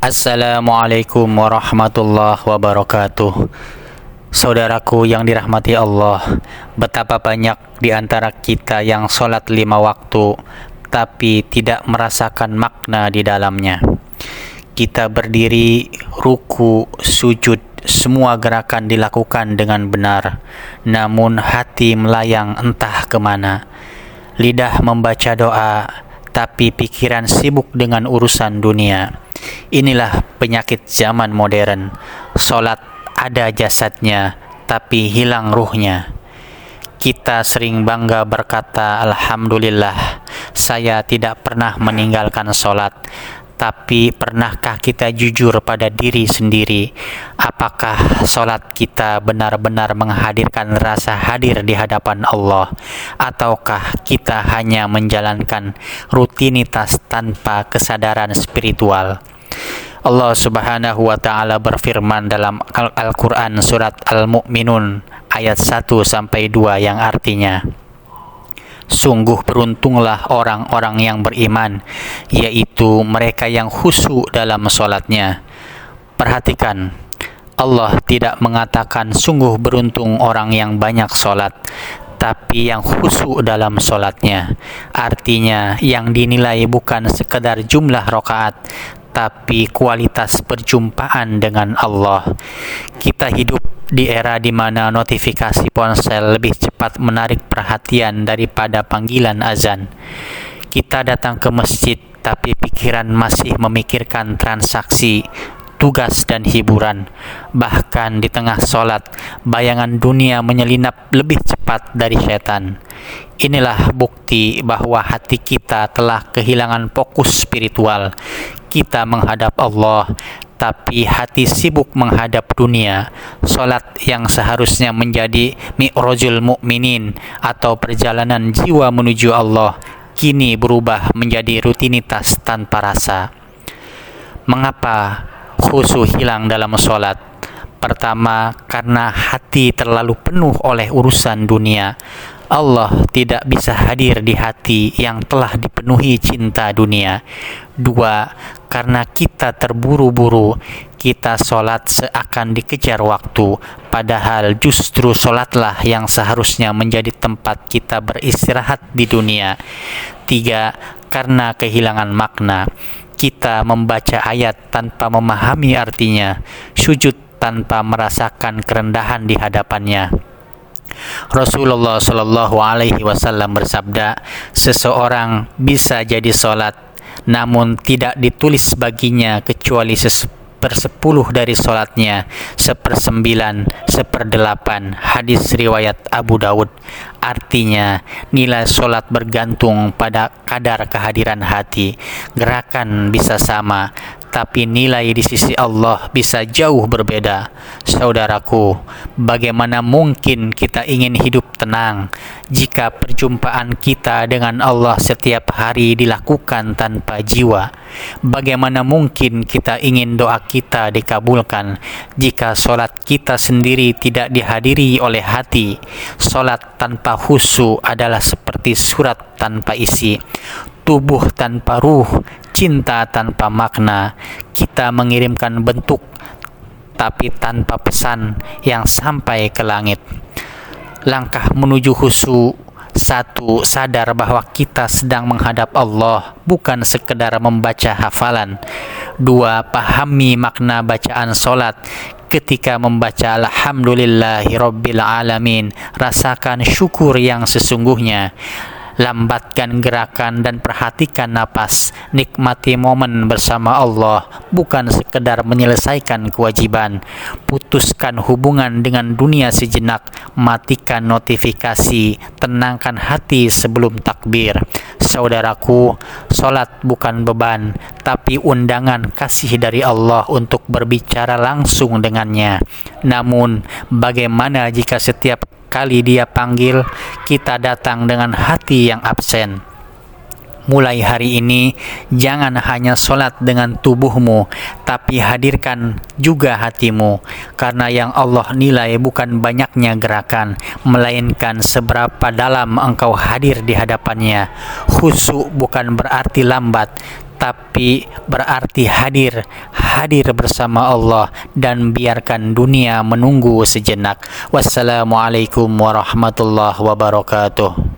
Assalamualaikum warahmatullahi wabarakatuh. Saudaraku yang dirahmati Allah, betapa banyak di antara kita yang sholat 5 waktu tapi tidak merasakan makna di dalamnya. Kita berdiri, ruku, sujud, semua gerakan dilakukan dengan benar, namun hati melayang entah kemana. Lidah membaca doa, tapi pikiran sibuk dengan urusan dunia. Inilah penyakit zaman modern. Sholat ada jasadnya, tapi hilang ruhnya. Kita sering bangga berkata, Alhamdulillah, saya tidak pernah meninggalkan sholat. Tapi pernahkah kita jujur pada diri sendiri? Apakah sholat kita benar-benar menghadirkan rasa hadir di hadapan Allah? Ataukah kita hanya menjalankan rutinitas tanpa kesadaran spiritual? Allah Subhanahu wa Ta'ala berfirman dalam Al-Quran surat Al-Mu'minun ayat 1-2 yang artinya, sungguh beruntunglah orang-orang yang beriman, yaitu mereka yang khusyuk dalam sholatnya. Perhatikan, Allah tidak mengatakan sungguh beruntung orang yang banyak sholat, tapi yang khusyuk dalam sholatnya. Artinya yang dinilai bukan sekedar jumlah rakaat, tapi kualitas perjumpaan dengan Allah. Kita hidup di era di mana notifikasi ponsel lebih cepat menarik perhatian daripada panggilan azan. Kita datang ke masjid, tapi pikiran masih memikirkan transaksi, tugas dan hiburan. Bahkan di tengah sholat, bayangan dunia menyelinap lebih cepat dari setan. Inilah bukti bahwa hati kita telah kehilangan fokus spiritual. Kita menghadap Allah, tapi hati sibuk menghadap dunia. Sholat yang seharusnya menjadi mi'rajul mu'minin atau perjalanan jiwa menuju Allah, kini berubah menjadi rutinitas tanpa rasa. Mengapa khusyuk hilang dalam sholat? Pertama, karena hati terlalu penuh oleh urusan dunia. Allah tidak bisa hadir di hati yang telah dipenuhi cinta dunia. 2, karena kita terburu-buru. Kita sholat seakan dikejar waktu, padahal justru sholatlah yang seharusnya menjadi tempat kita beristirahat di dunia. 3, karena kehilangan makna. Kita membaca ayat tanpa memahami artinya, sujud tanpa merasakan kerendahan di hadapannya. Rasulullah Shallallahu Alaihi Wasallam bersabda, seseorang bisa jadi sholat, namun tidak ditulis baginya kecuali 1/10 dari sholatnya, 1/9, 1/8. Hadis riwayat Abu Dawud. Artinya, nilai sholat bergantung pada kadar kehadiran hati. Gerakan bisa sama, tapi nilai di sisi Allah bisa jauh berbeda. Saudaraku, bagaimana mungkin kita ingin hidup tenang jika perjumpaan kita dengan Allah setiap hari dilakukan tanpa jiwa? Bagaimana mungkin kita ingin doa kita dikabulkan jika sholat kita sendiri tidak dihadiri oleh hati? Sholat tanpa khusyuk adalah seperti surat tanpa isi, tubuh tanpa ruh, cinta tanpa makna. Kita mengirimkan bentuk tapi tanpa pesan yang sampai ke langit. Langkah menuju khusyuk: 1. Sadar bahwa kita sedang menghadap Allah, bukan sekedar membaca hafalan. 2. Pahami makna bacaan sholat. Ketika membaca Alhamdulillahirabbil alamin, rasakan syukur yang sesungguhnya. Lambatkan gerakan dan perhatikan napas. Nikmati momen bersama Allah, bukan sekedar menyelesaikan kewajiban. Putuskan hubungan dengan dunia sejenak. Matikan notifikasi. Tenangkan hati sebelum takbir. Saudaraku, sholat bukan beban, tapi undangan kasih dari Allah untuk berbicara langsung dengannya. Namun, bagaimana jika setiap kali Dia panggil, kita datang dengan hati yang absen? Mulai hari ini, jangan hanya sholat dengan tubuhmu, tapi hadirkan juga hatimu. Karena yang Allah nilai bukan banyaknya gerakan, melainkan seberapa dalam engkau hadir di hadapannya. Khusyuk bukan berarti lambat, tapi berarti hadir bersama Allah, dan biarkan dunia menunggu sejenak. Wassalamualaikum warahmatullahi wabarakatuh.